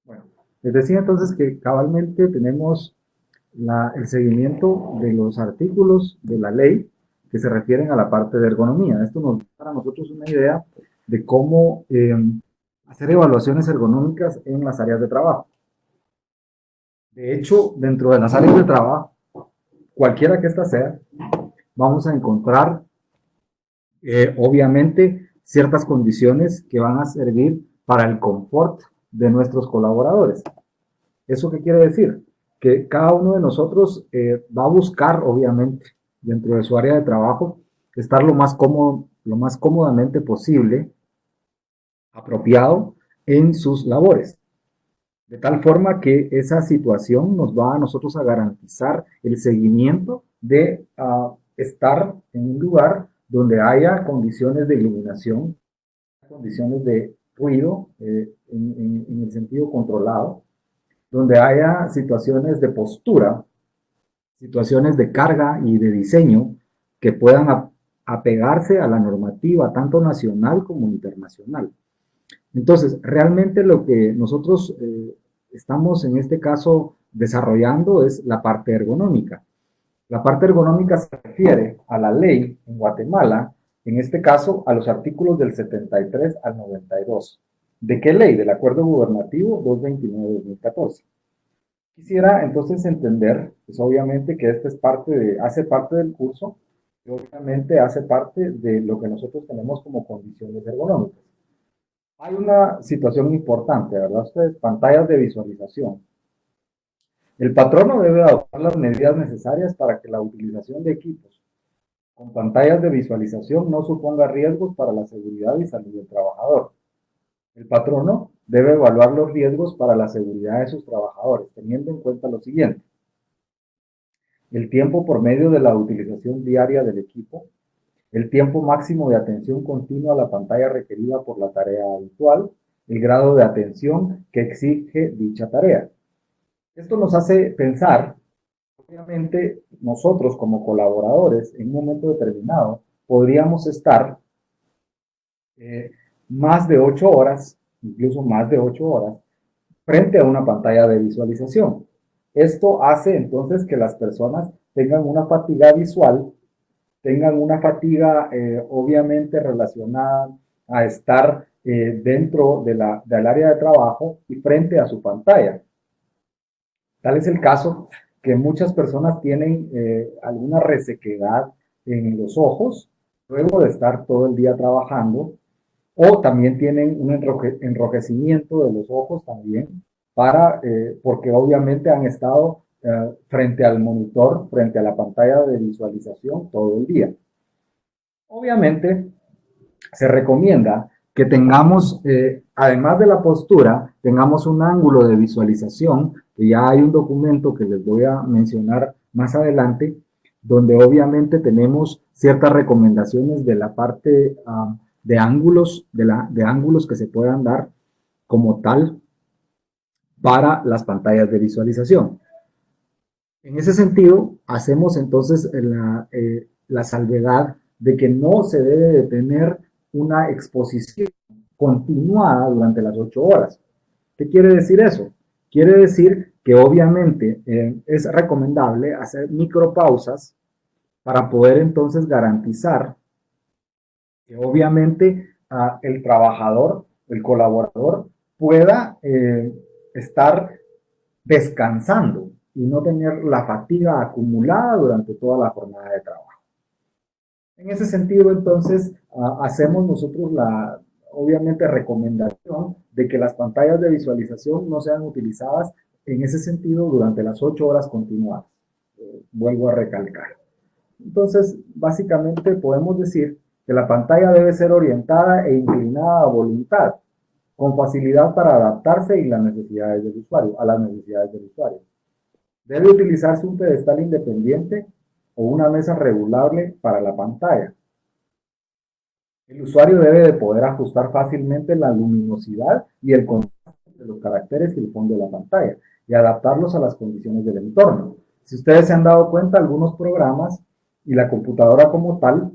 Bueno, les decía entonces que cabalmente tenemos el seguimiento de los artículos de la ley que se refieren a la parte de ergonomía. Esto nos da para nosotros una idea de cómo hacer evaluaciones ergonómicas en las áreas de trabajo. De hecho, dentro de las áreas de trabajo, cualquiera que ésta sea, vamos a encontrar, obviamente, ciertas condiciones que van a servir para el confort de nuestros colaboradores. ¿Eso qué quiere decir? Que cada uno de nosotros va a buscar, obviamente, dentro de su área de trabajo, estar lo más cómodamente posible, apropiado en sus labores. De tal forma que esa situación nos va a nosotros a garantizar el seguimiento de estar en un lugar donde haya condiciones de iluminación, condiciones de ruido en el sentido controlado, donde haya situaciones de postura, situaciones de carga y de diseño que puedan apegarse a la normativa tanto nacional como internacional. Entonces, realmente lo que nosotros estamos en este caso desarrollando es la parte ergonómica. La parte ergonómica se refiere a la ley en Guatemala, en este caso a los artículos del 73 al 92. ¿De qué ley? Del Acuerdo Gubernativo 229-2014. Quisiera entonces entender, pues obviamente que este es hace parte del curso y obviamente hace parte de lo que nosotros tenemos como condiciones ergonómicas. Hay una situación importante, ¿verdad? Ustedes, pantallas de visualización. El patrono debe adoptar las medidas necesarias para que la utilización de equipos con pantallas de visualización no suponga riesgos para la seguridad y salud del trabajador. El patrono debe evaluar los riesgos para la seguridad de sus trabajadores, teniendo en cuenta lo siguiente: el tiempo por medio de la utilización diaria del equipo, el tiempo máximo de atención continua a la pantalla requerida por la tarea habitual, el grado de atención que exige dicha tarea. Esto nos hace pensar, obviamente, nosotros como colaboradores en un momento determinado podríamos estar eh, más de 8 horas, incluso más de 8 horas, frente a una pantalla de visualización. Esto hace entonces que las personas tengan una fatiga visual, tengan una fatiga obviamente relacionada a estar dentro del área de trabajo y frente a su pantalla. Tal es el caso que muchas personas tienen alguna resequedad en los ojos luego de estar todo el día trabajando, o también tienen un enrojecimiento de los ojos también, porque obviamente han estado frente al monitor, frente a la pantalla de visualización todo el día. Obviamente se recomienda que tengamos, además de la postura, tengamos un ángulo de visualización, que ya hay un documento que les voy a mencionar más adelante, donde obviamente tenemos ciertas recomendaciones de la parte de ángulos que se puedan dar como tal para las pantallas de visualización. En ese sentido, hacemos entonces la salvedad de que no se debe de tener una exposición continuada durante las 8 horas. ¿Qué quiere decir eso? Quiere decir que obviamente es recomendable hacer micropausas para poder entonces garantizar que obviamente el trabajador, el colaborador, pueda estar descansando y no tener la fatiga acumulada durante toda la jornada de trabajo. En ese sentido, entonces, hacemos nosotros obviamente, recomendación de que las pantallas de visualización no sean utilizadas en ese sentido durante las 8 horas continuadas. Vuelvo a recalcar. Entonces, básicamente podemos decir que la pantalla debe ser orientada e inclinada a voluntad, con facilidad para adaptarse y las necesidades del usuario, a las necesidades del usuario. Debe utilizarse un pedestal independiente o una mesa regulable para la pantalla. El usuario debe de poder ajustar fácilmente la luminosidad y el contraste de los caracteres y el fondo de la pantalla y adaptarlos a las condiciones del entorno. Si ustedes se han dado cuenta, algunos programas y la computadora como tal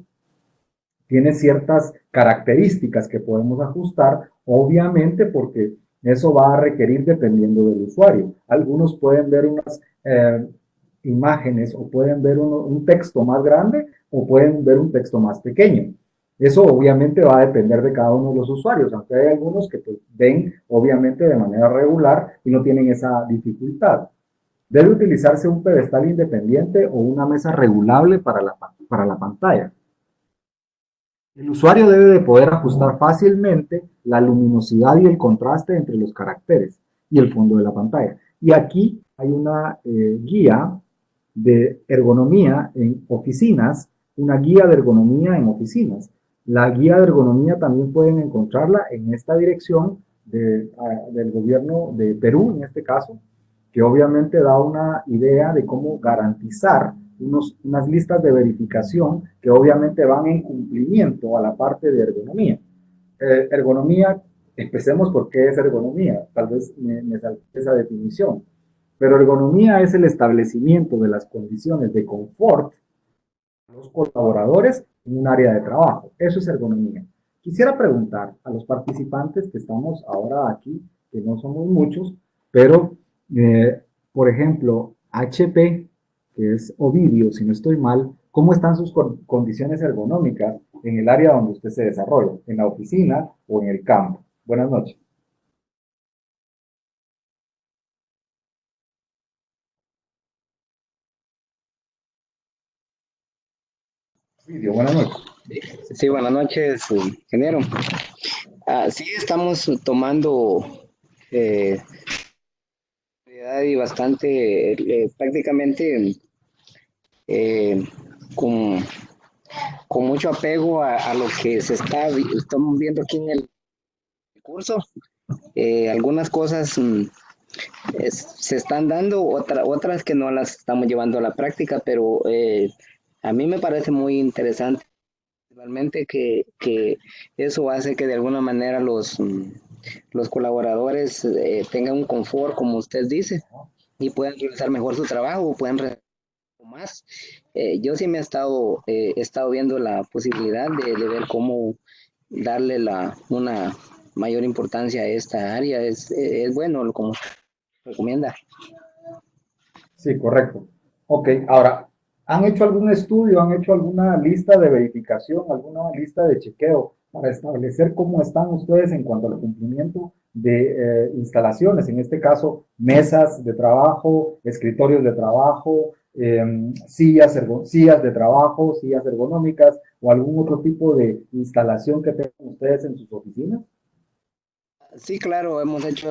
tiene ciertas características que podemos ajustar, obviamente porque eso va a requerir dependiendo del usuario. Algunos pueden ver unas imágenes o pueden ver un texto más grande o pueden ver un texto más pequeño. Eso obviamente va a depender de cada uno de los usuarios, aunque hay algunos que pues, ven obviamente de manera regular y no tienen esa dificultad. Debe utilizarse un pedestal independiente o una mesa regulable para la pantalla. El usuario debe de poder ajustar fácilmente la luminosidad y el contraste entre los caracteres y el fondo de la pantalla. Y aquí hay una guía de ergonomía en oficinas, una guía de ergonomía en oficinas. La guía de ergonomía también pueden encontrarla en esta dirección del gobierno de Perú, en este caso, que obviamente da una idea de cómo garantizar unas listas de verificación que obviamente van en cumplimiento a la parte de ergonomía. Ergonomía, empecemos por qué es ergonomía, tal vez me salté esa definición, pero ergonomía es el establecimiento de las condiciones de confort de los colaboradores en un área de trabajo. Eso es ergonomía. Quisiera preguntar a los participantes que estamos ahora aquí, que no somos muchos, pero, por ejemplo, HP, que es Ovidio, si no estoy mal, ¿cómo están sus condiciones ergonómicas en el área donde usted se desarrolla, en la oficina o en el campo? Buenas noches. Ovidio, buenas noches. Sí, buenas noches, ingeniero. Sí, estamos tomando eh, y bastante, prácticamente eh, con, con mucho apego a lo que estamos viendo aquí en el curso. Algunas cosas se están dando, otras que no las estamos llevando a la práctica, pero a mí me parece muy interesante. Realmente que eso hace que de alguna manera los colaboradores tengan un confort, como usted dice, y puedan realizar mejor su trabajo, puedan realizar más. Yo sí me he estado viendo la posibilidad de ver cómo darle una mayor importancia a esta área. Es bueno, como recomienda. Sí, correcto. Ok, ahora, ¿han hecho algún estudio, han hecho alguna lista de verificación, alguna lista de chequeo para establecer cómo están ustedes en cuanto al cumplimiento de instalaciones? En este caso, mesas de trabajo, escritorios de trabajo, sillas de trabajo, sillas ergonómicas o algún otro tipo de instalación que tengan ustedes en sus oficinas. Sí, claro, hemos hecho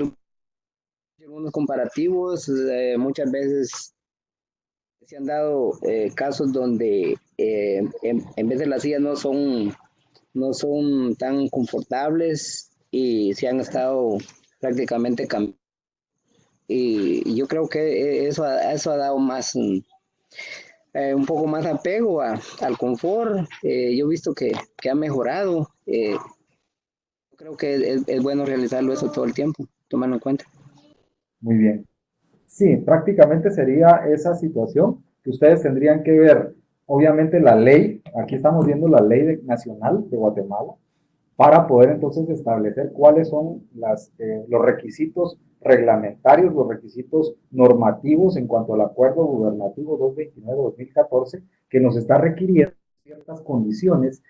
algunos comparativos, muchas veces se han dado casos donde en vez de las sillas no son tan confortables y se han estado prácticamente cambiando. Y yo creo que eso ha dado más, un poco más apego al confort. Yo he visto que ha mejorado. Creo que es bueno realizarlo eso todo el tiempo, tomando en cuenta. Muy bien. Sí, prácticamente sería esa situación que ustedes tendrían que ver, obviamente la ley, aquí estamos viendo la ley nacional de Guatemala, para poder entonces establecer cuáles son los requisitos reglamentarios, los requisitos normativos en cuanto al acuerdo gubernativo 229-2014, que nos está requiriendo ciertas condiciones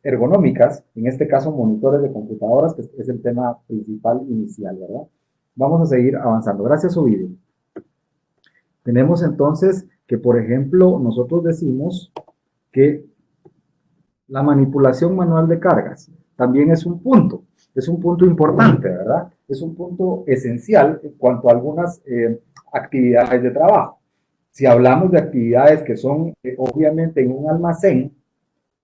ergonómicas, en este caso monitores de computadoras, que es el tema principal inicial, ¿verdad? Vamos a seguir avanzando. Gracias, Ovidio. Tenemos entonces que, por ejemplo, nosotros decimos que La manipulación manual de cargas también es un punto importante, ¿verdad? Es un punto esencial en cuanto a algunas actividades de trabajo. Si hablamos de actividades que son obviamente en un almacén,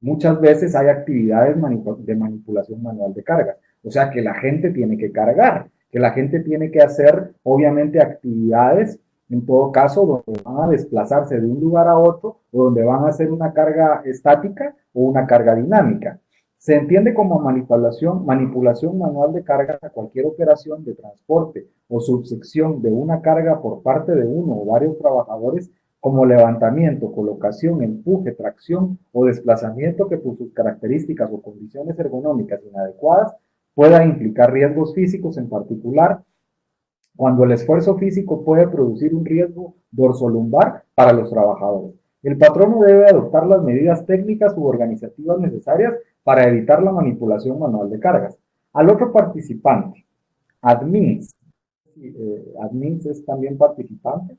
muchas veces hay actividades de manipulación manual de cargas. O sea que la gente tiene que cargar, que la gente tiene que hacer obviamente actividades, en todo caso, donde van a desplazarse de un lugar a otro o donde van a hacer una carga estática o una carga dinámica. Se entiende como manipulación manual de carga a cualquier operación de transporte o subsección de una carga por parte de uno o varios trabajadores como levantamiento, colocación, empuje, tracción o desplazamiento que por sus características o condiciones ergonómicas inadecuadas pueda implicar riesgos físicos, en particular cuando el esfuerzo físico puede producir un riesgo dorsolumbar para los trabajadores. El patrono debe adoptar las medidas técnicas u organizativas necesarias para evitar la manipulación manual de cargas. Al otro participante, admins, admins es también participante,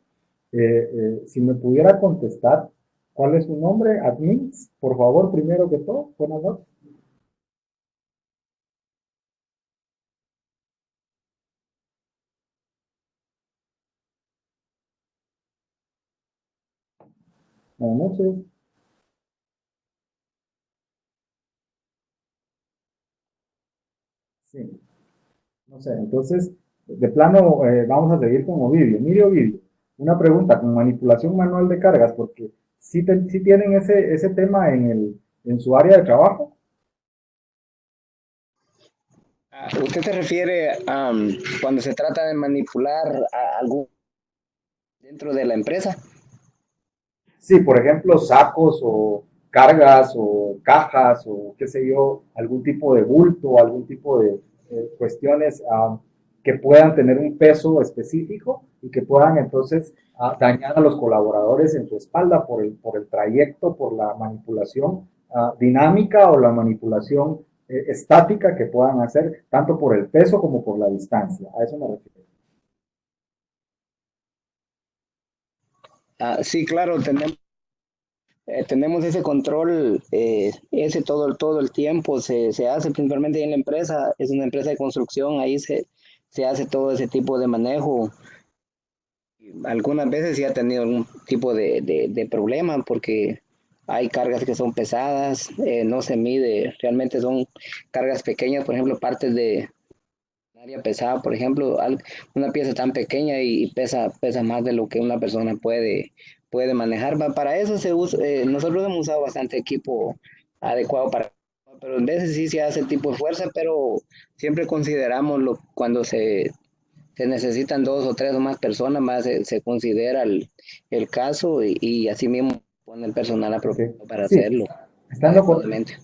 si me pudiera contestar, ¿cuál es su nombre? Admins, por favor, primero que todo, buenas noches. Buenas noches. Sí, no sé, entonces, de plano, vamos a seguir con Ovidio. Mire, Ovidio, una pregunta con manipulación manual de cargas, porque si tienen ese tema en su área de trabajo. ¿Usted se refiere a cuando se trata de manipular a algún dentro de la empresa? Sí, por ejemplo, sacos o cargas o cajas o qué sé yo, algún tipo de bulto, algún tipo de cuestiones que puedan tener un peso específico y que puedan entonces dañar a los colaboradores en su espalda por el trayecto, por la manipulación dinámica o la manipulación estática que puedan hacer, tanto por el peso como por la distancia. A eso me refiero. Sí, claro, tenemos ese control, ese todo el tiempo se hace principalmente en la empresa, es una empresa de construcción, ahí se hace todo ese tipo de manejo. Algunas veces sí ha tenido algún tipo de problema porque hay cargas que son pesadas, no se mide, realmente son cargas pequeñas, por ejemplo, partes de área pesada, por ejemplo, una pieza tan pequeña y pesa más de lo que una persona puede manejar. Para eso nosotros hemos usado bastante equipo adecuado para, pero en veces sí se hace tipo de fuerza, pero siempre consideramos cuando se necesitan dos o tres o más personas, más se considera el caso y así mismo pone el personal Okay. apropiado para Sí, hacerlo estando con, adecuadamente.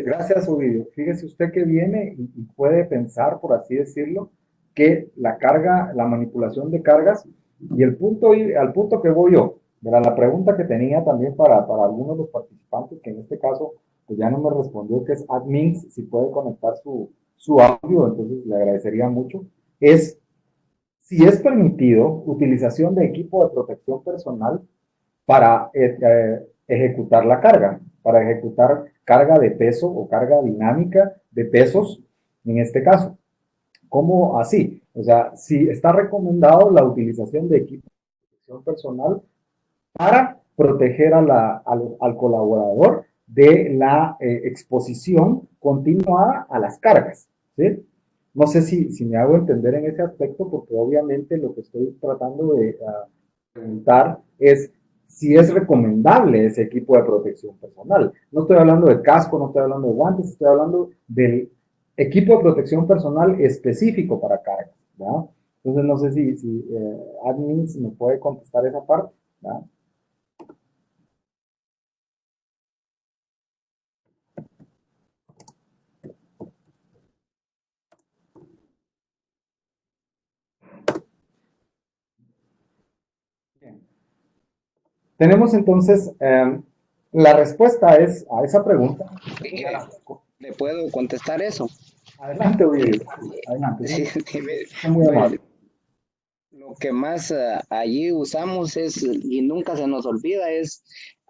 gracias, Ovidio. Fíjese usted que viene y puede pensar, por así decirlo, que la carga, la manipulación de cargas, y al punto que voy yo, ¿verdad? La pregunta que tenía también para algunos de los participantes, que en este caso pues ya no me respondió, que es admins, si puede conectar su audio, entonces le agradecería mucho, es si es permitido utilización de equipo de protección personal para ejecutar la carga, para ejecutar carga de peso o carga dinámica de pesos, en este caso. ¿Cómo así? O sea, si está recomendado la utilización de equipo de protección personal para proteger al colaborador de la exposición continuada a las cargas. ¿Sí? No sé si me hago entender en ese aspecto, porque obviamente lo que estoy tratando de preguntar es si es recomendable ese equipo de protección personal. No estoy hablando de casco, no estoy hablando de guantes, estoy hablando del equipo de protección personal específico para cargas. ¿verdad? Entonces no sé si admin si me puede contestar esa parte. ¿verdad? Bien. Tenemos entonces la respuesta es a esa pregunta. ¿Le puedo contestar eso? Adelante, Ovidio. Adelante. Sí, Usted muy amable. lo que más allí usamos y nunca se nos olvida es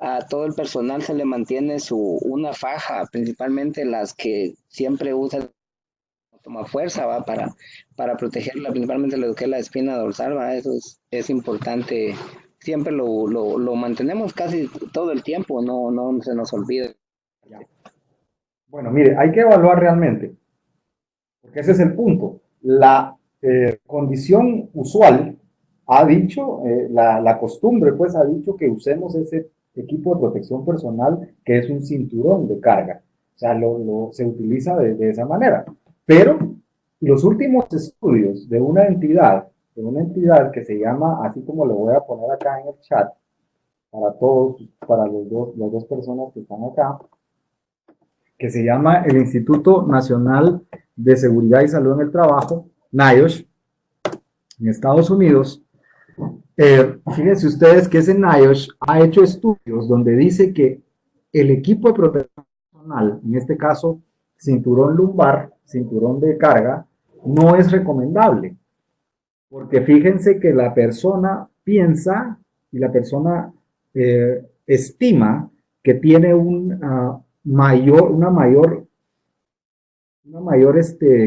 a todo el personal se le mantiene una faja, principalmente las que siempre usan toma fuerza, ¿va? Para protegerla, principalmente lo que es la espina dorsal, ¿va? Eso es importante. Siempre lo mantenemos casi todo el tiempo, no se nos olvida. Ya. Bueno, mire, hay que evaluar realmente, porque ese es el punto. La condición usual ha dicho, la costumbre pues ha dicho que usemos ese equipo de protección personal que es un cinturón de carga. O sea, se utiliza de esa manera. Pero los últimos estudios de una entidad que se llama, así como lo voy a poner acá en el chat, para todos, para las dos personas que están acá, que se llama el Instituto Nacional de Seguridad y Salud en el Trabajo, NIOSH, en Estados Unidos. Fíjense ustedes que ese NIOSH ha hecho estudios donde dice que el equipo de protección personal, en este caso cinturón lumbar, cinturón de carga, no es recomendable. Porque fíjense que la persona piensa y la persona estima que tiene una mayor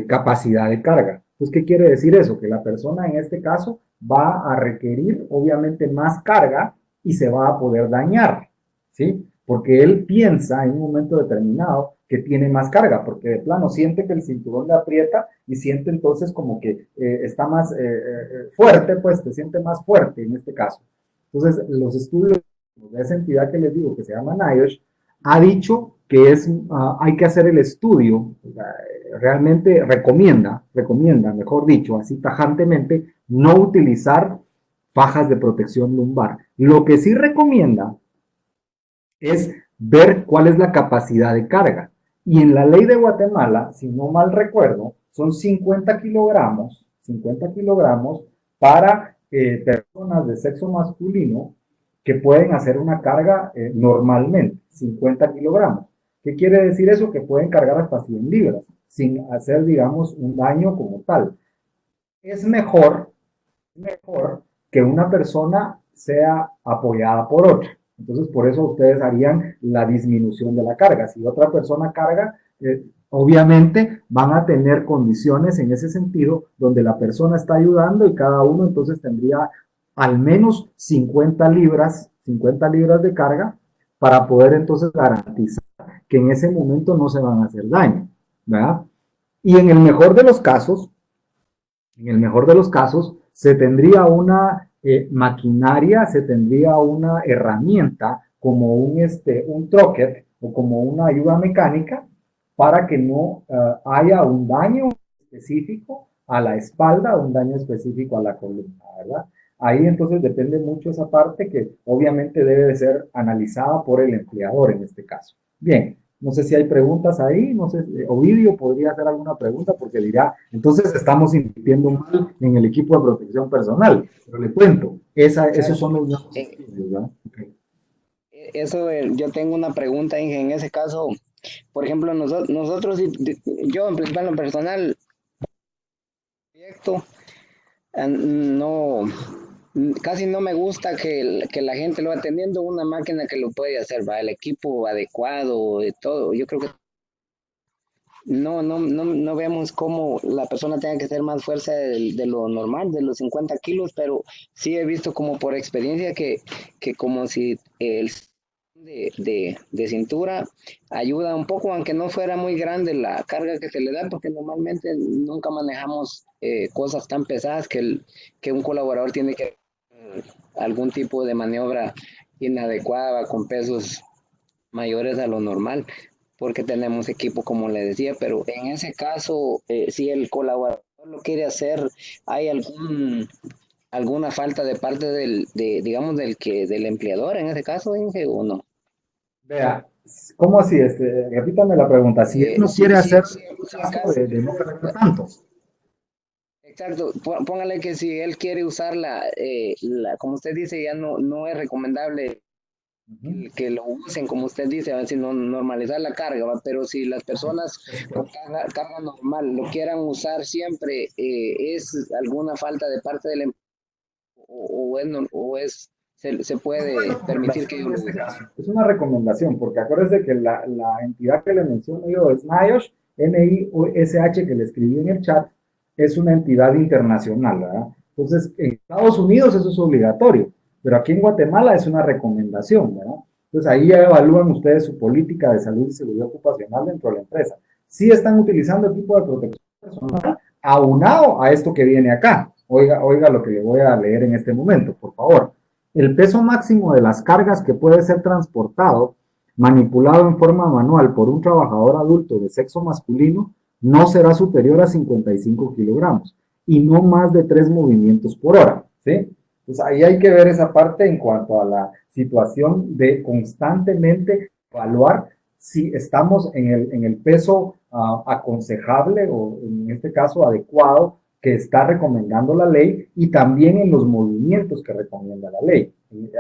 capacidad de carga. Entonces, ¿qué quiere decir eso? Que la persona en este caso va a requerir obviamente más carga y se va a poder dañar, ¿sí? Porque él piensa en un momento determinado que tiene más carga, porque de plano siente que el cinturón le aprieta y siente entonces como que está más fuerte, pues te siente más fuerte en este caso. Entonces, los estudios de esa entidad que les digo, que se llama NIOSH, ha dicho que hay que hacer el estudio, realmente recomienda, mejor dicho, así tajantemente, no utilizar fajas de protección lumbar. Lo que sí recomienda es ver cuál es la capacidad de carga. Y en la ley de Guatemala, si no mal recuerdo, son 50 kilogramos para personas de sexo masculino que pueden hacer una carga normalmente, 50 kilogramos. ¿Qué quiere decir eso? Que pueden cargar hasta 100 libras sin hacer, digamos, un daño como tal. Es mejor que una persona sea apoyada por otra. Entonces, por eso ustedes harían la disminución de la carga. Si otra persona carga, obviamente van a tener condiciones en ese sentido donde la persona está ayudando y cada uno entonces tendría al menos 50 libras de carga para poder entonces garantizar que en ese momento no se van a hacer daño, ¿verdad? Y en el mejor de los casos, se tendría una maquinaria, se tendría una herramienta como un troquet o como una ayuda mecánica para que no haya un daño específico a la espalda o un daño específico a la columna, ¿verdad? Ahí entonces depende mucho esa parte que obviamente debe de ser analizada por el empleador en este caso. Bien, no sé si hay preguntas ahí, no sé, Ovidio podría hacer alguna pregunta porque dirá, entonces estamos invirtiendo mal en el equipo de protección personal, pero le cuento, esos son los nuevos estudios, ¿verdad? Okay. Eso, yo tengo una pregunta en ese caso. Por ejemplo, nosotros, yo en principal, en lo personal, proyecto, no, casi no me gusta que la gente lo va teniendo una máquina que lo puede hacer, va, el equipo adecuado, de todo. Yo creo que no vemos cómo la persona tenga que hacer más fuerza de lo normal, de los 50 kilos, pero sí he visto como por experiencia que como si el de cintura ayuda un poco, aunque no fuera muy grande la carga que se le da, porque normalmente nunca manejamos cosas tan pesadas que un colaborador tiene que hacer algún tipo de maniobra inadecuada con pesos mayores a lo normal, porque tenemos equipo, como le decía, pero en ese caso, si el colaborador lo quiere hacer, ¿hay alguna falta de parte digamos, del empleador en ese caso, Inge, o no? Vea, ¿cómo así? Repítame la pregunta, si él no quiere hacer Si en caso caso, de no cargar tanto. exacto, póngale que si él quiere usarla, como usted dice, ya no es recomendable Uh -huh. que lo usen, como usted dice, a ver si no normalizar la carga, ¿va? Pero si las personas con carga normal lo quieran usar siempre, ¿es alguna falta de parte del o es se puede permitir que ellos En lo este usen. caso, es una recomendación, porque acuérdense que la entidad que le menciono yo es NIOSH, NIOSH, que le escribí en el chat, es una entidad internacional, ¿verdad? Entonces, en Estados Unidos eso es obligatorio, pero aquí en Guatemala es una recomendación, ¿verdad? Entonces, ahí ya evalúan ustedes su política de salud y seguridad ocupacional dentro de la empresa. Si están utilizando equipo de protección personal aunado a esto que viene acá. Oiga lo que le voy a leer en este momento, por favor. El peso máximo de las cargas que puede ser transportado, manipulado en forma manual por un trabajador adulto de sexo masculino, no será superior a 55 kilogramos y no más de 3 movimientos por hora. ¿Sí? Entonces ahí hay que ver esa parte en cuanto a la situación de constantemente evaluar si estamos en el peso aconsejable o en este caso adecuado que está recomendando la ley y también en los movimientos que recomienda la ley.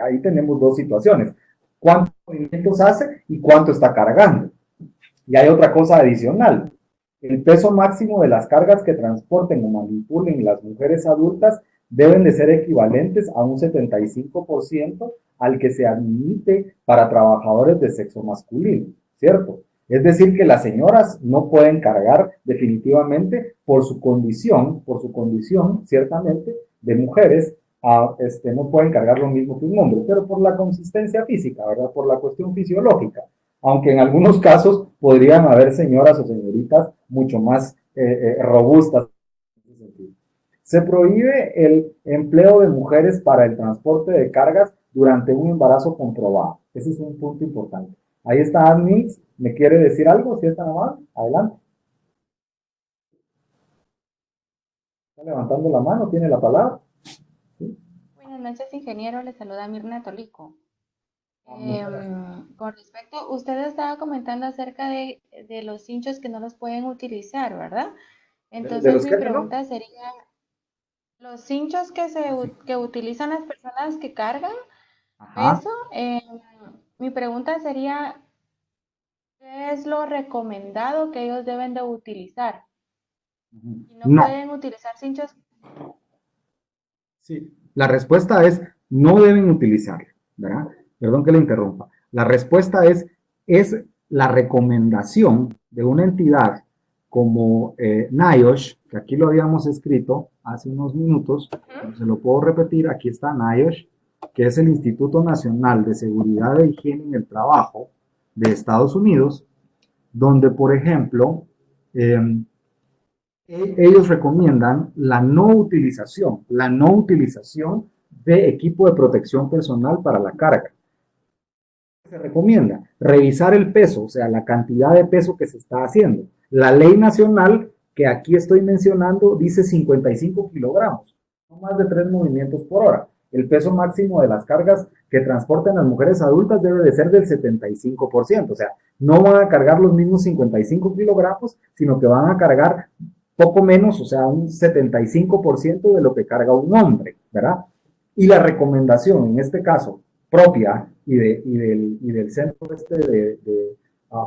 Ahí tenemos dos situaciones. ¿Cuántos movimientos hace y cuánto está cargando? Y hay otra cosa adicional. El peso máximo de las cargas que transporten o manipulen las mujeres adultas deben de ser equivalentes a un 75% al que se admite para trabajadores de sexo masculino, ¿cierto? Es decir, que las señoras no pueden cargar definitivamente por su condición, ciertamente, de mujeres, no pueden cargar lo mismo que un hombre, pero por la consistencia física, ¿verdad? Por la cuestión fisiológica. Aunque en algunos casos podrían haber señoras o señoritas mucho más robustas. Se prohíbe el empleo de mujeres para el transporte de cargas durante un embarazo comprobado. Ese es un punto importante. Ahí está Admins. ¿Me quiere decir algo? Si está amable, adelante. Está levantando la mano, tiene la palabra. ¿Sí? Buenas noches, ingeniero. Le saluda Mirna Tolico. Con respecto, usted estaba comentando acerca de los cinchos que no los pueden utilizar, ¿verdad? Entonces mi pregunta sería, los cinchos que utilizan las personas que cargan peso, mi pregunta sería, ¿qué es lo recomendado que ellos deben de utilizar? ¿Y no pueden utilizar cinchos? Sí, la respuesta es no deben utilizarlo, ¿verdad? Perdón que le interrumpa. La respuesta es la recomendación de una entidad como NIOSH, que aquí lo habíamos escrito hace unos minutos, pero se lo puedo repetir, aquí está NIOSH, que es el Instituto Nacional de Seguridad e Higiene en el Trabajo de Estados Unidos, donde, por ejemplo, ellos recomiendan la no utilización de equipo de protección personal para la carga. Se recomienda revisar el peso, o sea, la cantidad de peso que se está haciendo. La ley nacional que aquí estoy mencionando dice 55 kilogramos, no más de 3 movimientos por hora. El peso máximo de las cargas que transportan las mujeres adultas debe de ser del 75%, o sea, no van a cargar los mismos 55 kilogramos, sino que van a cargar poco menos, o sea, un 75% de lo que carga un hombre, ¿verdad? Y la recomendación, en este caso, propia y del centro de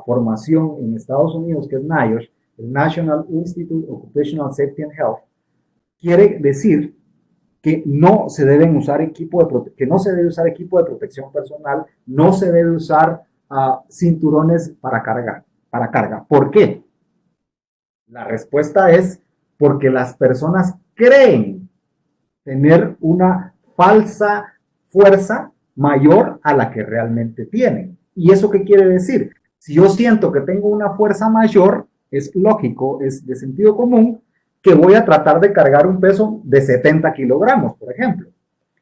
formación en Estados Unidos, que es NIOSH, el National Institute of Occupational Safety and Health, quiere decir que no se deben usar que no se debe usar equipo de protección personal, no se debe usar cinturones para carga. ¿Por qué? La respuesta es porque las personas creen tener una falsa fuerza mayor a la que realmente tienen. ¿Y eso qué quiere decir? Si yo siento que tengo una fuerza mayor, es lógico, es de sentido común, que voy a tratar de cargar un peso de 70 kilogramos, por ejemplo.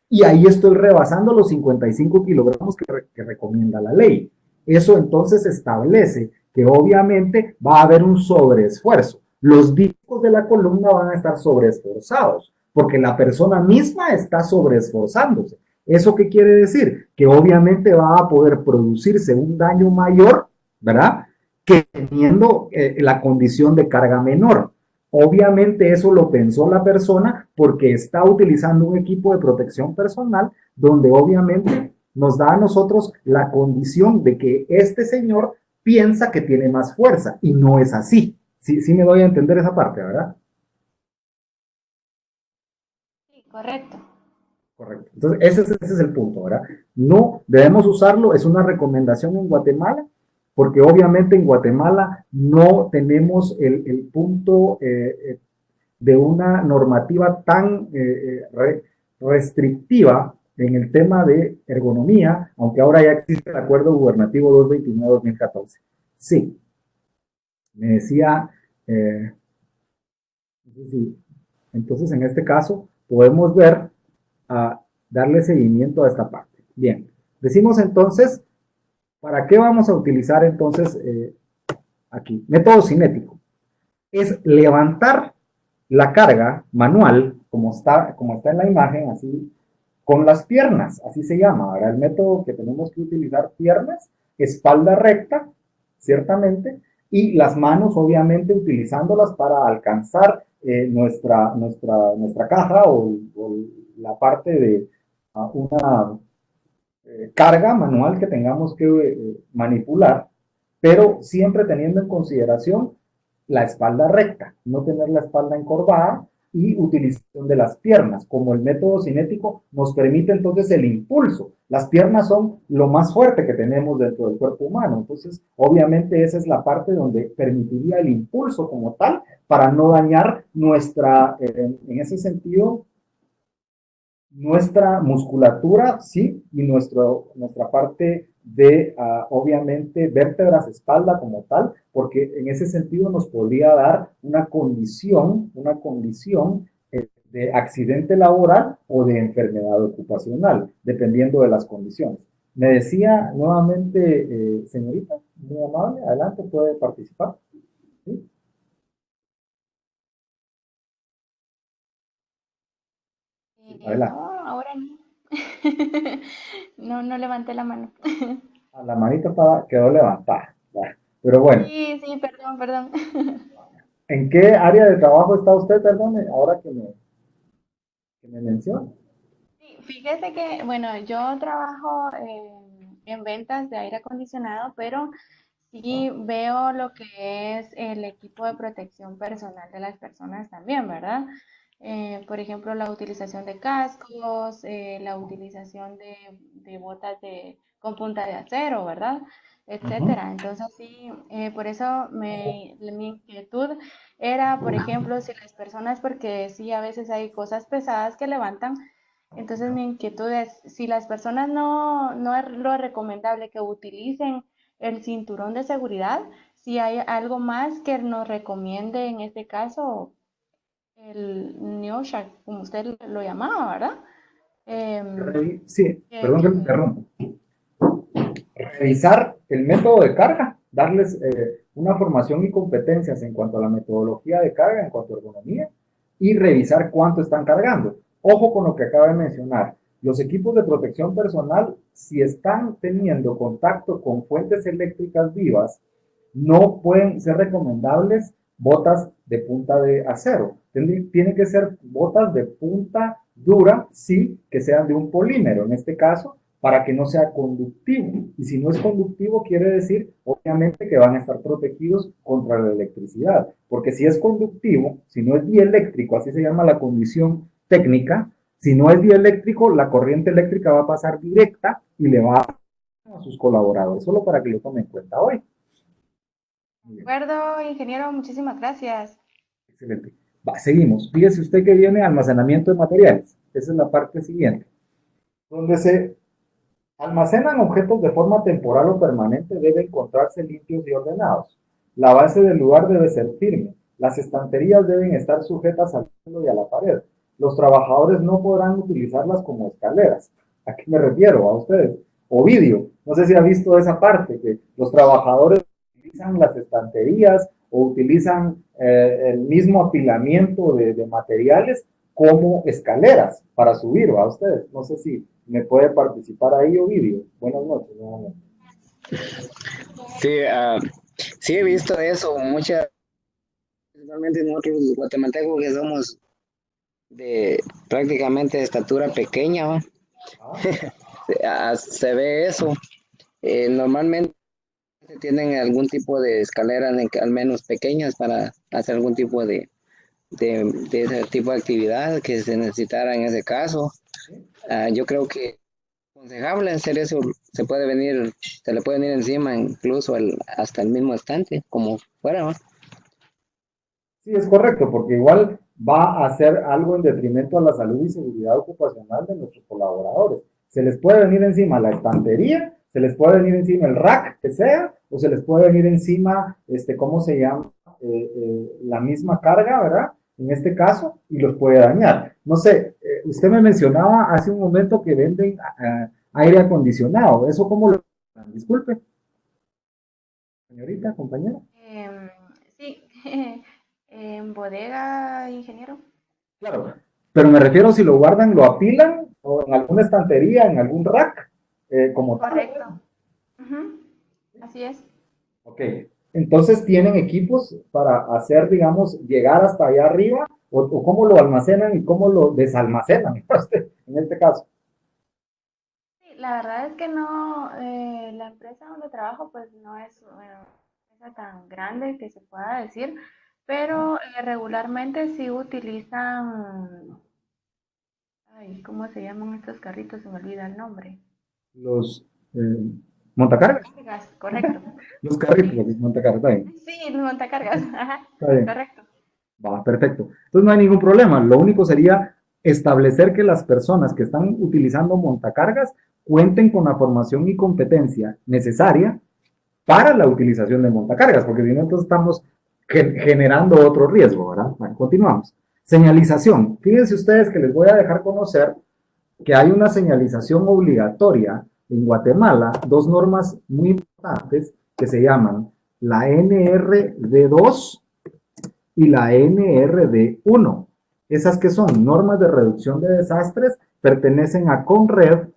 Y ahí estoy rebasando los 55 kilogramos que recomienda la ley. Eso entonces establece que obviamente va a haber un sobreesfuerzo. Los discos de la columna van a estar sobreesforzados, porque la persona misma está sobreesforzándose. ¿Eso qué quiere decir? Que obviamente va a poder producirse un daño mayor, ¿verdad? Que teniendo la condición de carga menor. Obviamente eso lo pensó la persona porque está utilizando un equipo de protección personal donde obviamente nos da a nosotros la condición de que este señor piensa que tiene más fuerza y no es así. Sí me doy a entender esa parte, ¿verdad? Sí, correcto. Correcto. Entonces, ese es el punto, ¿verdad? No debemos usarlo, es una recomendación en Guatemala, porque obviamente en Guatemala no tenemos el punto de una normativa tan restrictiva en el tema de ergonomía, aunque ahora ya existe el acuerdo gubernativo 229-2014. Sí, me decía, entonces en este caso podemos ver a darle seguimiento a esta parte. Bien, decimos entonces, ¿para qué vamos a utilizar entonces aquí? Método cinético. Es levantar la carga manual, como está en la imagen, así, con las piernas, así se llama. Ahora el método que tenemos que utilizar, piernas, espalda recta, ciertamente, y las manos, obviamente, utilizándolas para alcanzar nuestra caja o la parte de una carga manual que tengamos que manipular, pero siempre teniendo en consideración la espalda recta, no tener la espalda encorvada y utilización de las piernas. Como el método cinético nos permite entonces el impulso. Las piernas son lo más fuerte que tenemos dentro del cuerpo humano. Entonces, obviamente esa es la parte donde permitiría el impulso como tal para no dañar en ese sentido, nuestra musculatura, sí, y nuestra parte de, obviamente, vértebras, espalda como tal, porque en ese sentido nos podría dar una condición de accidente laboral o de enfermedad ocupacional, dependiendo de las condiciones. Me decía nuevamente, señorita, muy amable, adelante, puede participar. ¿Sí? Adelante. No, ahora no. No, no levanté la mano. La manita quedó levantada. Pero bueno, Sí, sí, perdón, perdón. ¿en qué área de trabajo está usted, perdón, ahora que me menciona? Sí, fíjese que, bueno, yo trabajo en ventas de aire acondicionado, pero sí veo lo que es el equipo de protección personal de las personas también, ¿verdad? Por ejemplo, la utilización de cascos, la utilización de botas con punta de acero, ¿verdad? Ujú. Etcétera. Entonces, sí, por eso mi inquietud era, por ejemplo, si las personas, porque sí, a veces hay cosas pesadas que levantan, entonces mi inquietud es, si las personas no es lo recomendable que utilicen el cinturón de seguridad, si hay algo más que nos recomiende en este caso el Neoshack, como usted lo llamaba, ¿verdad? Sí, Que, perdón que me que- interrumpa. Revisar el método de carga, darles una formación y competencias en cuanto a la metodología de carga, en cuanto a ergonomía, y revisar cuánto están cargando. Ojo con lo que acaba de mencionar. Los equipos de protección personal, si están teniendo contacto con fuentes eléctricas vivas, no pueden ser recomendables botas de punta de acero. Tienen que ser botas de punta dura, sí, que sean de un polímero, en este caso, para que no sea conductivo. Y si no es conductivo, quiere decir, obviamente, que van a estar protegidos contra la electricidad. Porque si es conductivo, si no es dieléctrico, así se llama la condición técnica, si no es dieléctrico, la corriente eléctrica va a pasar directa y le va a sus colaboradores, solo para que lo tomen en cuenta hoy. de acuerdo, ingeniero, muchísimas gracias. Excelente. Va, seguimos. Fíjese usted que viene almacenamiento de materiales. Esa es la parte siguiente. Donde se almacenan objetos de forma temporal o permanente, deben encontrarse limpios y ordenados. La base del lugar debe ser firme. Las estanterías deben estar sujetas al suelo y a la pared. Los trabajadores no podrán utilizarlas como escaleras. ¿A qué me refiero? A ustedes. Ovidio, no sé si ha visto esa parte, que los trabajadores utilizan las estanterías o utilizan el mismo apilamiento de materiales como escaleras para subir a ustedes. No sé si me puede participar ahí, Ovidio. Buenas noches. Nuevamente. Sí, sí he visto eso, principalmente nosotros los guatemaltecos que somos de prácticamente de estatura pequeña, ¿va? Se ve eso. Normalmente tienen algún tipo de escaleras, al menos pequeñas, para hacer algún tipo de ese tipo de actividad que se necesitara en ese caso. Yo creo que aconsejable hacer eso, se le puede venir encima incluso hasta el mismo estante, como fuera, ¿no? Sí, es correcto, porque igual va a hacer algo en detrimento a la salud y seguridad ocupacional de nuestros colaboradores. Se les puede venir encima la estantería, se les puede venir encima el rack que sea, o se les puede venir encima, ¿cómo se llama? La misma carga, ¿verdad? En este caso, y los puede dañar. No sé, usted me mencionaba hace un momento que venden aire acondicionado. ¿Eso cómo lo... Disculpe, señorita, compañera. Sí, en bodega, ingeniero. Claro, pero me refiero si lo guardan, lo apilan o en alguna estantería, en algún rack, como tal. Correcto. Ujú, así es. Ok, entonces tienen equipos para hacer, digamos, llegar hasta allá arriba o cómo lo almacenan y cómo lo desalmacenan, en este caso. Sí, la verdad es que no, la empresa donde trabajo pues no es una empresa tan grande que se pueda decir, pero regularmente sí utilizan, ay, ¿cómo se llaman estos carritos? Se me olvida el nombre. Los montacargas, Montacargas, correcto. los carritos, Sí, los montacargas, está bien. sí, montacargas, ajá, Está bien. correcto. Va, perfecto. Entonces no hay ningún problema. Lo único sería establecer que las personas que están utilizando montacargas cuenten con la formación y competencia necesaria para la utilización de montacargas, porque si no, entonces estamos generando otro riesgo, ¿verdad? Bueno, continuamos. Señalización. Fíjense ustedes que les voy a dejar conocer que hay una señalización obligatoria en Guatemala, dos normas muy importantes que se llaman la NRD2 y la NRD1. Esas que son normas de reducción de desastres pertenecen a CONRED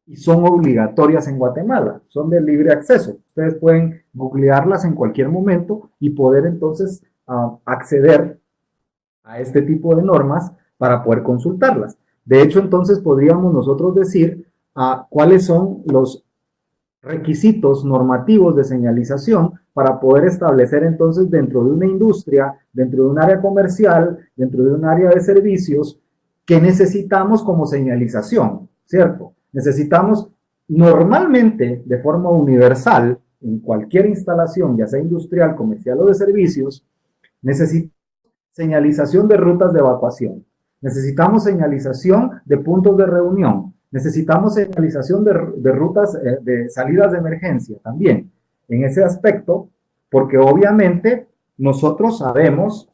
y son obligatorias en Guatemala, son de libre acceso. Ustedes pueden googlearlas en cualquier momento y poder entonces acceder a este tipo de normas para poder consultarlas. De hecho, entonces podríamos nosotros decir cuáles son los requisitos normativos de señalización para poder establecer entonces dentro de una industria, dentro de un área comercial, dentro de un área de servicios, que necesitamos como señalización, ¿cierto? Necesitamos normalmente de forma universal en cualquier instalación, ya sea industrial, comercial o de servicios, necesitamos señalización de rutas de evacuación, necesitamos señalización de puntos de reunión, necesitamos señalización de rutas de salidas de emergencia también en ese aspecto, porque obviamente nosotros sabemos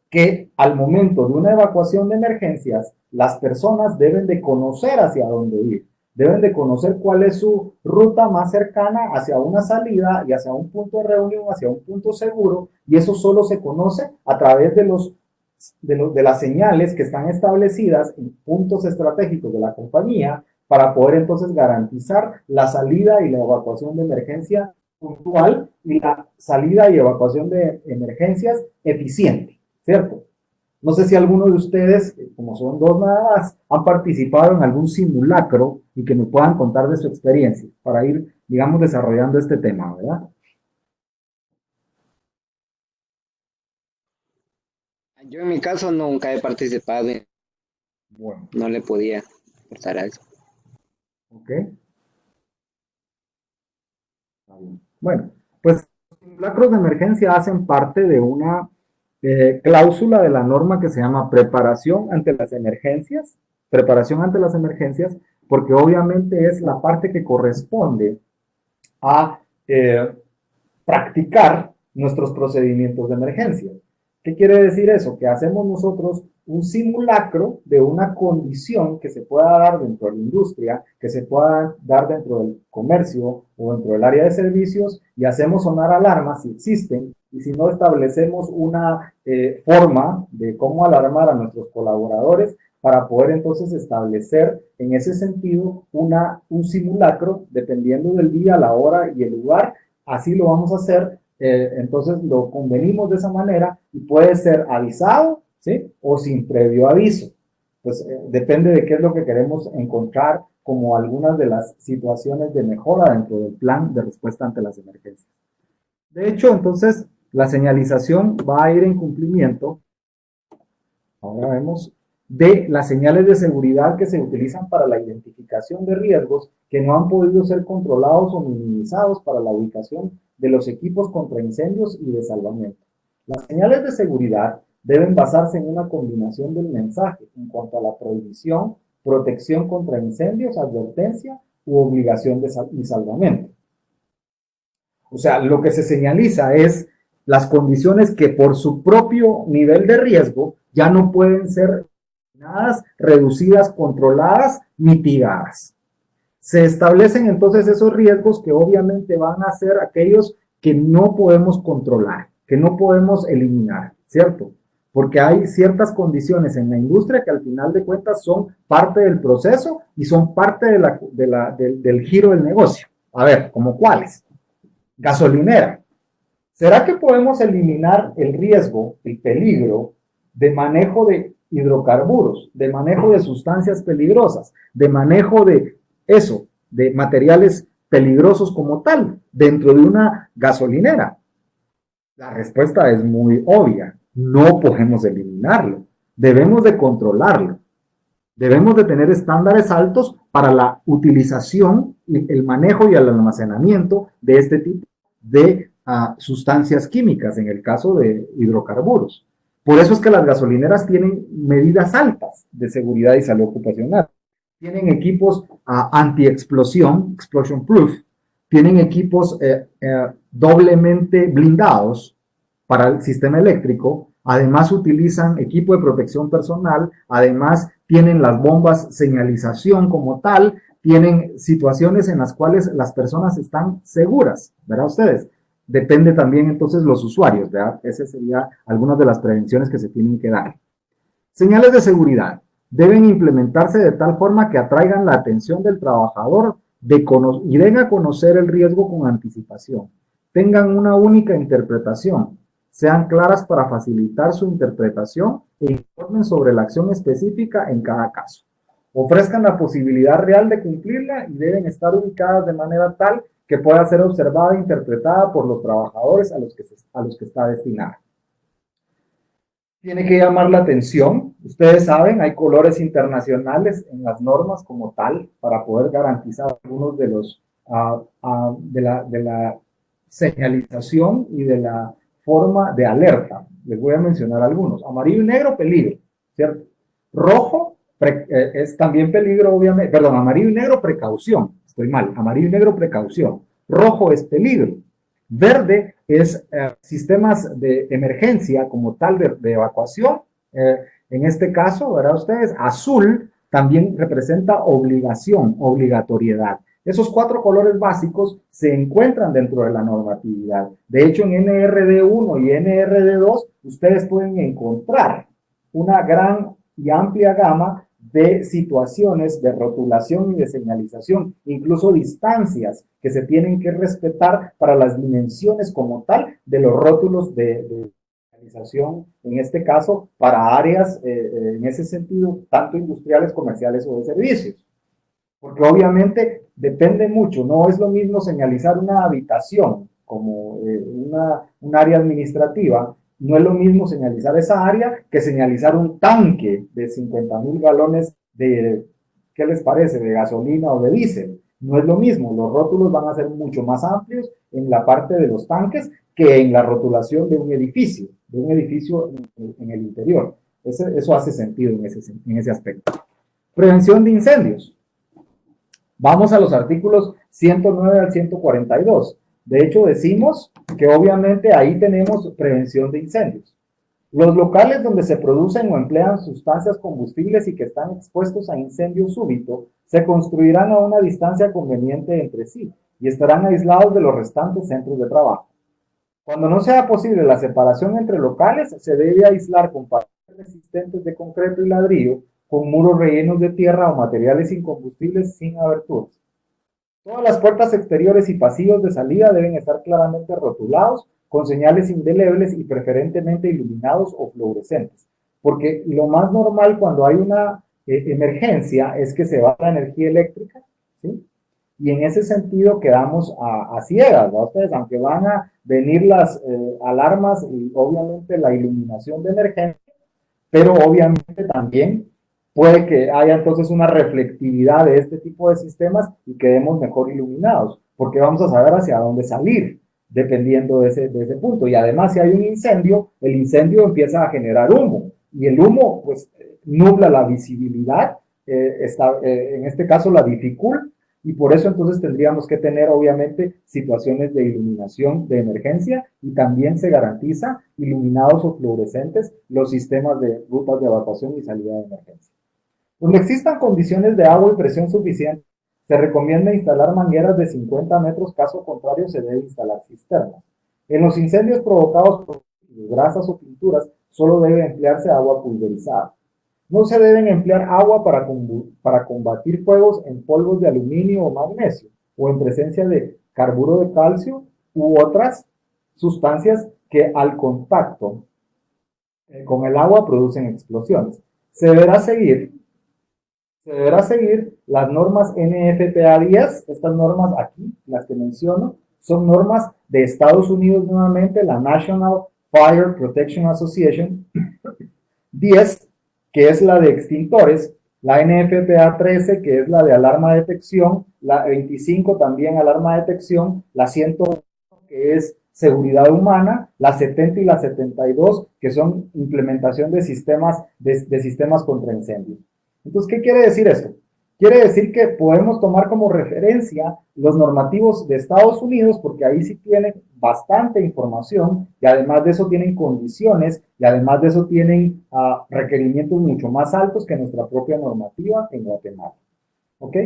que al momento de una evacuación de emergencias, las personas deben de conocer hacia dónde ir, deben de conocer cuál es su ruta más cercana hacia una salida y hacia un punto de reunión, hacia un punto seguro, y eso solo se conoce a través de las señales que están establecidas en puntos estratégicos de la compañía para poder entonces garantizar la salida y la evacuación de emergencia puntual y la salida y evacuación de emergencias eficiente, ¿cierto? No sé si alguno de ustedes, como son dos nada más, han participado en algún simulacro y que me puedan contar de su experiencia para ir, digamos, desarrollando este tema, ¿verdad? Yo en mi caso nunca he participado, Bueno, no le podía aportar a eso. ok. Bueno, pues los simulacros de emergencia hacen parte de una cláusula de la norma que se llama preparación ante las emergencias, porque obviamente es la parte que corresponde a practicar nuestros procedimientos de emergencia. ¿Qué quiere decir eso? Que hacemos nosotros un simulacro de una condición que se pueda dar dentro de la industria, que se pueda dar dentro del comercio o dentro del área de servicios y hacemos sonar alarmas si existen y si no establecemos una forma de cómo alarmar a nuestros colaboradores para poder entonces establecer en ese sentido un simulacro dependiendo del día, la hora y el lugar. Así lo vamos a hacer, entonces lo convenimos de esa manera y puede ser avisado, ¿sí? O sin previo aviso. Pues depende de qué es lo que queremos encontrar como algunas de las situaciones de mejora dentro del plan de respuesta ante las emergencias. De hecho, entonces, la señalización va a ir en cumplimiento, ahora vemos, de las señales de seguridad que se utilizan para la identificación de riesgos que no han podido ser controlados o minimizados para la ubicación de los equipos contra incendios y de salvamento. Las señales de seguridad deben basarse en una combinación del mensaje en cuanto a la prohibición, protección contra incendios, advertencia u obligación de salvamento. O sea, lo que se señaliza es las condiciones que por su propio nivel de riesgo ya no pueden ser reducidas, controladas, mitigadas. Se establecen entonces esos riesgos que obviamente van a ser aquellos que no podemos controlar, que no podemos eliminar, ¿cierto? Porque hay ciertas condiciones en la industria que al final de cuentas son parte del proceso y son parte del giro del negocio. A ver, ¿como cuáles? Gasolinera. ¿Será que podemos eliminar el riesgo, el peligro de manejo de hidrocarburos, de manejo de sustancias peligrosas, de manejo de eso, de materiales peligrosos como tal, dentro de una gasolinera? La respuesta es muy obvia. No podemos eliminarlo. Debemos de controlarlo. Debemos de tener estándares altos para la utilización, el manejo y el almacenamiento de este tipo de sustancias químicas, en el caso de hidrocarburos. Por eso es que las gasolineras tienen medidas altas de seguridad y salud ocupacional. Tienen equipos anti-explosión, explosion proof, tienen equipos doblemente blindados para el sistema eléctrico, además utilizan equipo de protección personal, además tienen las bombas señalización como tal, tienen situaciones en las cuales las personas están seguras, ¿verdad ustedes? Depende también entonces los usuarios, ¿verdad? Esas serían algunas de las prevenciones que se tienen que dar. Señales de seguridad deben implementarse de tal forma que atraigan la atención del trabajador y den a conocer el riesgo con anticipación. Tengan una única interpretación, sean claras para facilitar su interpretación e informen sobre la acción específica en cada caso. Ofrezcan la posibilidad real de cumplirla y deben estar ubicadas de manera tal que pueda ser observada e interpretada por los trabajadores a los que está destinada. Tiene que llamar la atención. Ustedes saben, hay colores internacionales en las normas como tal para poder garantizar algunos de los de la señalización y de la forma de alerta. Les voy a mencionar algunos. Amarillo y negro, peligro, ¿cierto? Rojo es también peligro, obviamente. Perdón, amarillo y negro, precaución. Estoy mal. Amarillo y negro, precaución. Rojo es peligro. Verde es sistemas de emergencia como tal de evacuación. En este caso, ¿verdad ustedes? Azul también representa obligación, obligatoriedad. Esos 4 colores básicos se encuentran dentro de la normatividad. De hecho, en NRD1 y NRD2, ustedes pueden encontrar una gran y amplia gama de situaciones de rotulación y de señalización, incluso distancias que se tienen que respetar para las dimensiones como tal de los rótulos de señalización, en este caso, para áreas, en ese sentido, tanto industriales, comerciales o de servicios. Porque obviamente depende mucho, no es lo mismo señalizar una habitación como un área administrativa, no es lo mismo señalizar esa área que señalizar un tanque de 50,000 galones de, ¿qué les parece?, de gasolina o de diésel. No es lo mismo, los rótulos van a ser mucho más amplios en la parte de los tanques que en la rotulación de un edificio en el interior. Eso hace sentido en ese aspecto. Prevención de incendios. Vamos a los artículos 109 al 142. De hecho, decimos que obviamente ahí tenemos prevención de incendios. Los locales donde se producen o emplean sustancias combustibles y que están expuestos a incendio súbito se construirán a una distancia conveniente entre sí y estarán aislados de los restantes centros de trabajo. Cuando no sea posible la separación entre locales, se debe aislar con paredes resistentes de concreto y ladrillo, con muros rellenos de tierra o materiales incombustibles sin aberturas. Todas las puertas exteriores y pasillos de salida deben estar claramente rotulados con señales indelebles y preferentemente iluminados o fluorescentes, porque lo más normal cuando hay una emergencia es que se va la energía eléctrica, ¿sí? Y en ese sentido quedamos a ciegas, ¿no? Ustedes, aunque van a venir las alarmas y obviamente la iluminación de emergencia, pero obviamente también puede que haya entonces una reflectividad de este tipo de sistemas y quedemos mejor iluminados, porque vamos a saber hacia dónde salir, dependiendo de ese punto. Y además, si hay un incendio, el incendio empieza a generar humo, y el humo, pues, nubla la visibilidad, en este caso la dificulta, y por eso entonces tendríamos que tener obviamente situaciones de iluminación de emergencia y también se garantiza iluminados o fluorescentes los sistemas de rutas de evacuación y salida de emergencia. Donde existan condiciones de agua y presión suficientes, se recomienda instalar mangueras de 50 metros, caso contrario se debe instalar cisternas. En los incendios provocados por grasas o pinturas, solo debe emplearse agua pulverizada. No se deben emplear agua para combatir fuegos en polvos de aluminio o magnesio, o en presencia de carburo de calcio u otras sustancias que al contacto con el agua producen explosiones. Se deberá seguir las normas NFPA 10, estas normas aquí, las que menciono, son normas de Estados Unidos nuevamente, la National Fire Protection Association 10, que es la de extintores, la NFPA 13, que es la de alarma de detección, la 25 también alarma de detección, la 101, que es seguridad humana, la 70 y la 72, que son implementación de sistemas contra incendios. Entonces, ¿qué quiere decir esto? Quiere decir que podemos tomar como referencia los normativos de Estados Unidos, porque ahí sí tienen bastante información y además de eso tienen condiciones y además de eso tienen requerimientos mucho más altos que nuestra propia normativa en Guatemala. ¿Ok?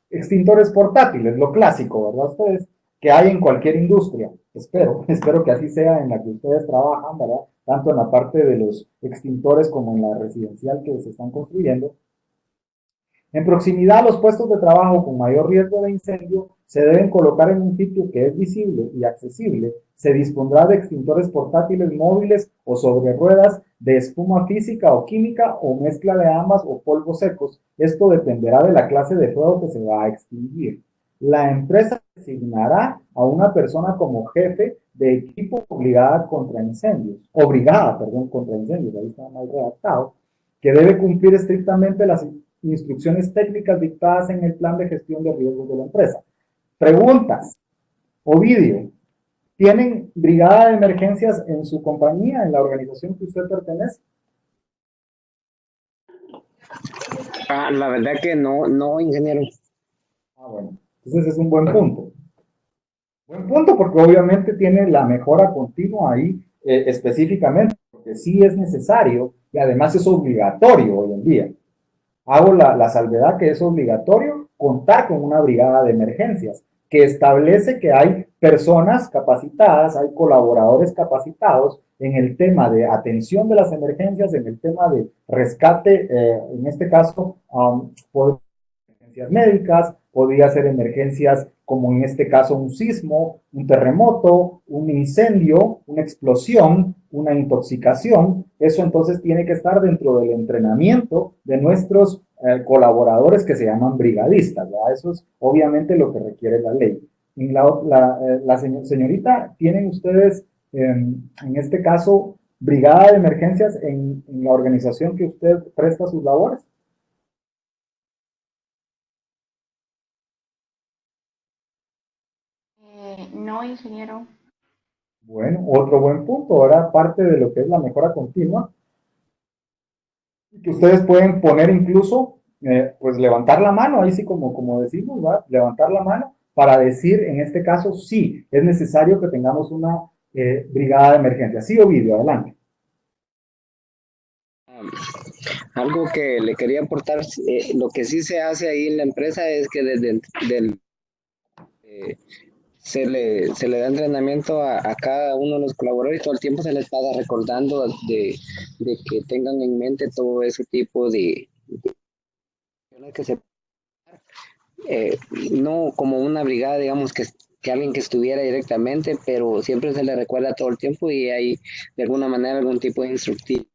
Extintores portátiles, lo clásico, ¿verdad? Ustedes, que hay en cualquier industria. Espero que así sea en la que ustedes trabajan, ¿verdad? Tanto en la parte de los extintores como en la residencial que se están construyendo. En proximidad a los puestos de trabajo con mayor riesgo de incendio, se deben colocar en un sitio que es visible y accesible. Se dispondrá de extintores portátiles móviles o sobre ruedas de espuma física o química o mezcla de ambas o polvos secos. Esto dependerá de la clase de fuego que se va a extinguir. La empresa designará a una persona como jefe de equipo obligada contra incendios, ahí está mal redactado, que debe cumplir estrictamente las instrucciones técnicas dictadas en el plan de gestión de riesgos de la empresa. Preguntas. Ovidio, ¿tienen brigada de emergencias en su compañía, en la organización que usted pertenece? La verdad que no, ingeniero. Bueno, entonces es un buen punto. Buen punto porque obviamente tiene la mejora continua ahí específicamente, porque sí es necesario y además es obligatorio hoy en día. Hago la salvedad que es obligatorio contar con una brigada de emergencias que establece que hay personas capacitadas, hay colaboradores capacitados en el tema de atención de las emergencias, en el tema de rescate, en este caso, emergencias médicas, podría ser emergencias como en este caso un sismo, un terremoto, un incendio, una explosión, una intoxicación. Eso entonces tiene que estar dentro del entrenamiento de nuestros colaboradores que se llaman brigadistas, ¿verdad? Eso es obviamente lo que requiere la ley. En señorita, ¿tienen ustedes en este caso brigada de emergencias en la organización que usted presta sus labores? No, ingeniero. Bueno, otro buen punto. Ahora parte de lo que es la mejora continua, que ustedes pueden poner incluso, pues levantar la mano, ahí sí como decimos, ¿verdad? Levantar la mano para decir, en este caso, sí, es necesario que tengamos una brigada de emergencia. Sí, Ovidio, adelante. Algo que le quería aportar, lo que sí se hace ahí en la empresa es que se le da entrenamiento a cada uno de los colaboradores y todo el tiempo se les está recordando de que tengan en mente todo ese tipo de que se no como una brigada, digamos, que alguien que estuviera directamente, pero siempre se le recuerda todo el tiempo y hay de alguna manera algún tipo de instructivo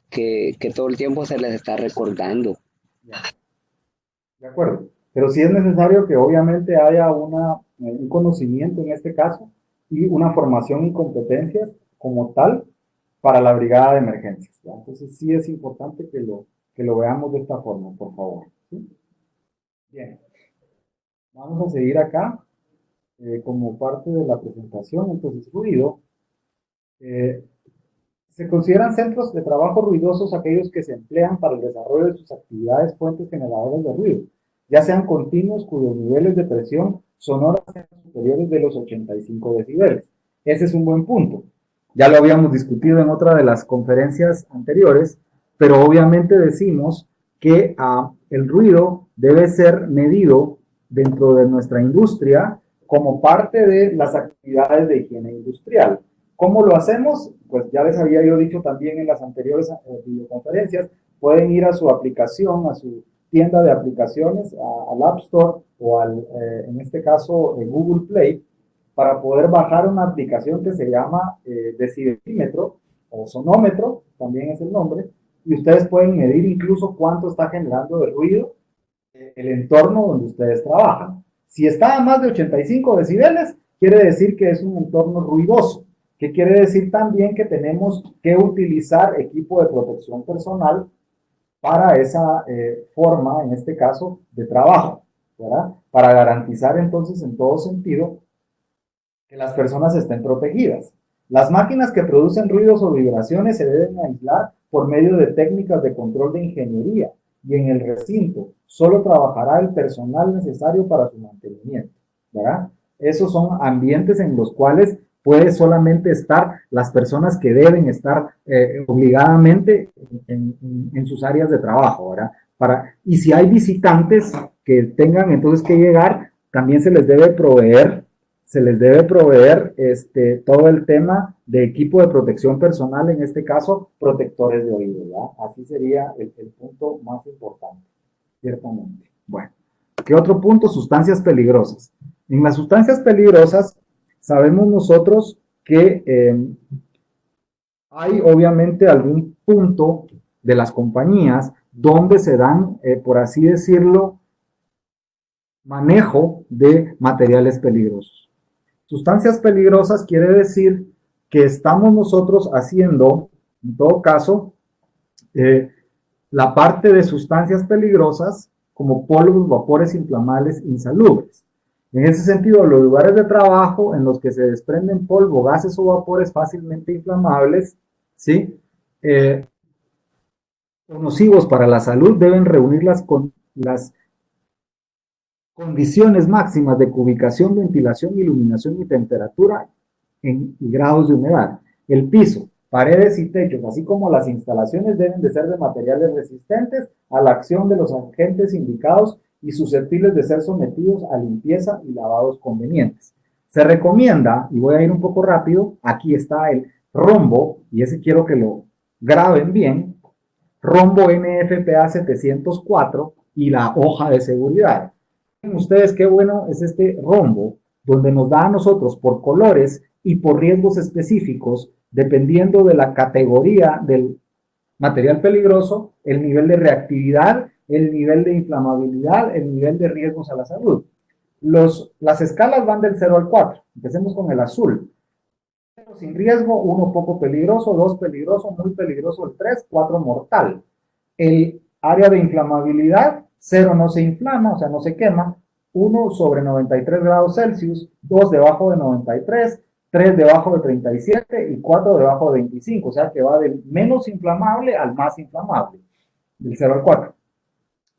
que todo el tiempo se les está recordando. De acuerdo. Pero sí es necesario que obviamente haya un conocimiento en este caso y una formación y competencias como tal para la brigada de emergencias, ¿ya? Entonces sí es importante que lo veamos de esta forma, por favor. ¿Sí? Bien. Vamos a seguir acá como parte de la presentación. Entonces, ruido. Se consideran centros de trabajo ruidosos aquellos que se emplean para el desarrollo de sus actividades fuentes generadoras de ruido, ya sean continuos cuyos niveles de presión sonora sean superiores de los 85 decibeles. Ese es un buen punto. Ya lo habíamos discutido en otra de las conferencias anteriores, pero obviamente decimos que el ruido debe ser medido dentro de nuestra industria como parte de las actividades de higiene industrial. ¿Cómo lo hacemos? Pues ya les había yo dicho también en las anteriores videoconferencias, pueden ir a su aplicación, a su tienda de aplicaciones, al App Store o en este caso, Google Play, para poder bajar una aplicación que se llama decibelímetro o sonómetro, también es el nombre, y ustedes pueden medir incluso cuánto está generando de ruido el entorno donde ustedes trabajan. Si está a más de 85 decibeles, quiere decir que es un entorno ruidoso. ¿Qué quiere decir también? Que tenemos que utilizar equipo de protección personal para esa forma, en este caso, de trabajo, ¿verdad? Para garantizar entonces en todo sentido que las personas estén protegidas. Las máquinas que producen ruidos o vibraciones se deben aislar por medio de técnicas de control de ingeniería y en el recinto solo trabajará el personal necesario para su mantenimiento, ¿verdad? Esos son ambientes en los cuales puede solamente estar las personas que deben estar obligadamente en sus áreas de trabajo, ¿verdad? Y si hay visitantes que tengan entonces que llegar, también se les debe proveer todo el tema de equipo de protección personal, en este caso, protectores de oído, ¿verdad? Así sería el punto más importante, ciertamente. Bueno, ¿qué otro punto? Sustancias peligrosas. En las sustancias peligrosas, sabemos nosotros que hay obviamente algún punto de las compañías donde se dan, por así decirlo, manejo de materiales peligrosos. Sustancias peligrosas quiere decir que estamos nosotros haciendo, en todo caso, la parte de sustancias peligrosas como polvos, vapores inflamables insalubres. En ese sentido, los lugares de trabajo en los que se desprenden polvo, gases o vapores fácilmente inflamables, ¿sí? O nocivos para la salud deben reunir las condiciones máximas de cubicación, ventilación, iluminación y temperatura en grados de humedad. El piso, paredes y techos, así como las instalaciones deben de ser de materiales resistentes a la acción de los agentes indicados y susceptibles de ser sometidos a limpieza y lavados convenientes. Se recomienda, y voy a ir un poco rápido, aquí está el rombo, y ese quiero que lo graben bien, rombo NFPA 704 y la hoja de seguridad. Miren ustedes qué bueno es este rombo, donde nos da a nosotros por colores y por riesgos específicos, dependiendo de la categoría del material peligroso, el nivel de reactividad, el nivel de inflamabilidad, el nivel de riesgos a la salud. Las escalas van del 0 al 4. Empecemos con el azul. 0 sin riesgo, 1 poco peligroso, 2 peligroso, muy peligroso el 3, 4 mortal. El área de inflamabilidad, 0 no se inflama, o sea, no se quema, 1 sobre 93 grados Celsius, 2 debajo de 93, 3 debajo de 37 y 4 debajo de 25, o sea que va del menos inflamable al más inflamable, del 0 al 4.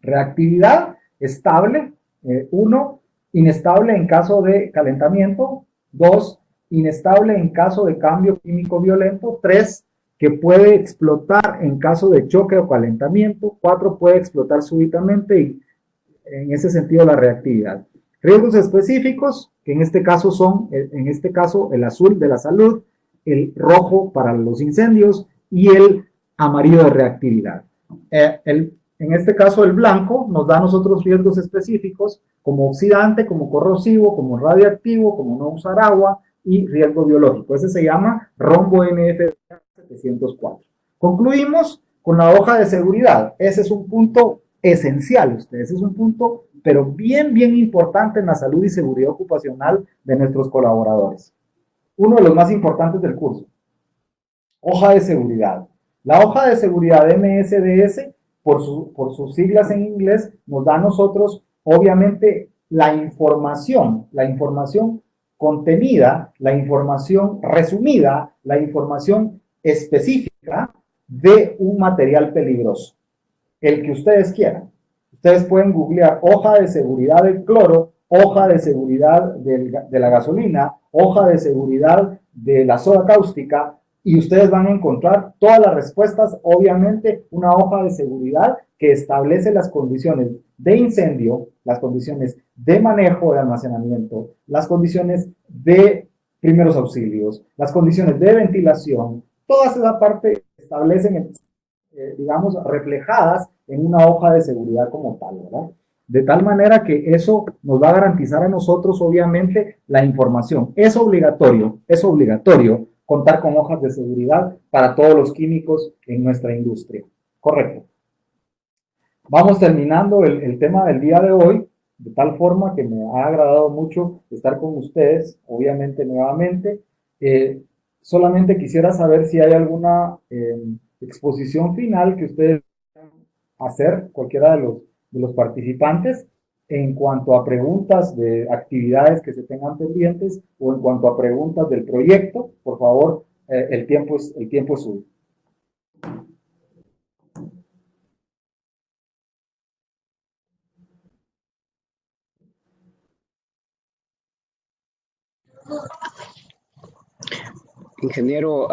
Reactividad estable, 1, inestable en caso de calentamiento, 2, inestable en caso de cambio químico violento, 3, que puede explotar en caso de choque o calentamiento, 4, puede explotar súbitamente y en ese sentido la reactividad. Riesgos específicos, que en este caso son, el azul de la salud, el rojo para los incendios y el amarillo de reactividad. En este caso el blanco nos da a nosotros riesgos específicos como oxidante, como corrosivo, como radioactivo, como no usar agua y riesgo biológico. Ese se llama rombo NFPA 704. Concluimos con la hoja de seguridad. Ese es un punto esencial, ustedes, es un punto pero bien, bien importante en la salud y seguridad ocupacional de nuestros colaboradores. Uno de los más importantes del curso. Hoja de seguridad. La hoja de seguridad MSDS por sus siglas en inglés, nos da a nosotros, obviamente, la información contenida, la información resumida, la información específica de un material peligroso, el que ustedes quieran. Ustedes pueden googlear hoja de seguridad del cloro, hoja de seguridad de la gasolina, hoja de seguridad de la soda cáustica, y ustedes van a encontrar todas las respuestas, obviamente una hoja de seguridad que establece las condiciones de incendio, las condiciones de manejo de almacenamiento, las condiciones de primeros auxilios, las condiciones de ventilación, toda esa parte establecen, digamos, reflejadas en una hoja de seguridad como tal, ¿verdad? De tal manera que eso nos va a garantizar a nosotros, obviamente, la información. Es obligatorio contar con hojas de seguridad para todos los químicos en nuestra industria. Correcto. Vamos terminando el tema del día de hoy, de tal forma que me ha agradado mucho estar con ustedes, obviamente nuevamente. Solamente quisiera saber si hay alguna exposición final que ustedes quieran hacer, cualquiera de los participantes, en cuanto a preguntas de actividades que se tengan pendientes o en cuanto a preguntas del proyecto. Por favor, el tiempo es suyo. Ingeniero,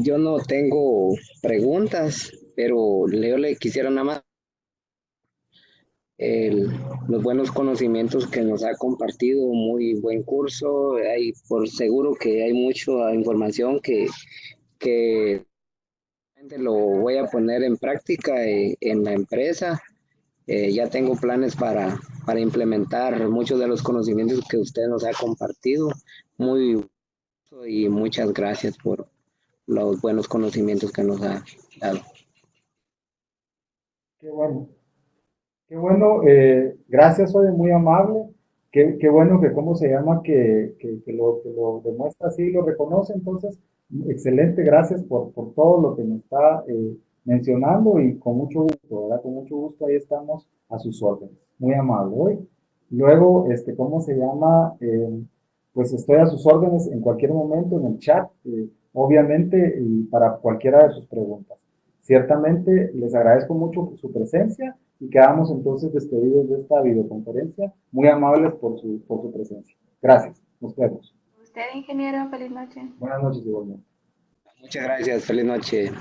yo no tengo preguntas, pero yo le quisiera nada más el- los buenos conocimientos que nos ha compartido, muy buen curso, hay por seguro que hay mucha información que lo voy a poner en práctica en la empresa. Ya tengo planes para implementar muchos de los conocimientos que usted nos ha compartido. Muy y muchas gracias por los buenos conocimientos que nos ha dado. Qué bueno. Qué bueno, gracias, soy muy amable. Qué bueno que, ¿cómo se llama? Que lo demuestra así y lo reconoce. Entonces, excelente, gracias por todo lo que me está mencionando y con mucho gusto, ¿verdad? Con mucho gusto ahí estamos a sus órdenes. Muy amable. Hoy. Luego, ¿cómo se llama? Pues estoy a sus órdenes en cualquier momento en el chat, obviamente, y para cualquiera de sus preguntas. Ciertamente les agradezco mucho su presencia y quedamos entonces despedidos de esta videoconferencia. Muy amables por su presencia. Gracias. Nos vemos. Usted, ingeniero, feliz noche. Buenas noches, igualmente. Muchas gracias. Feliz noche.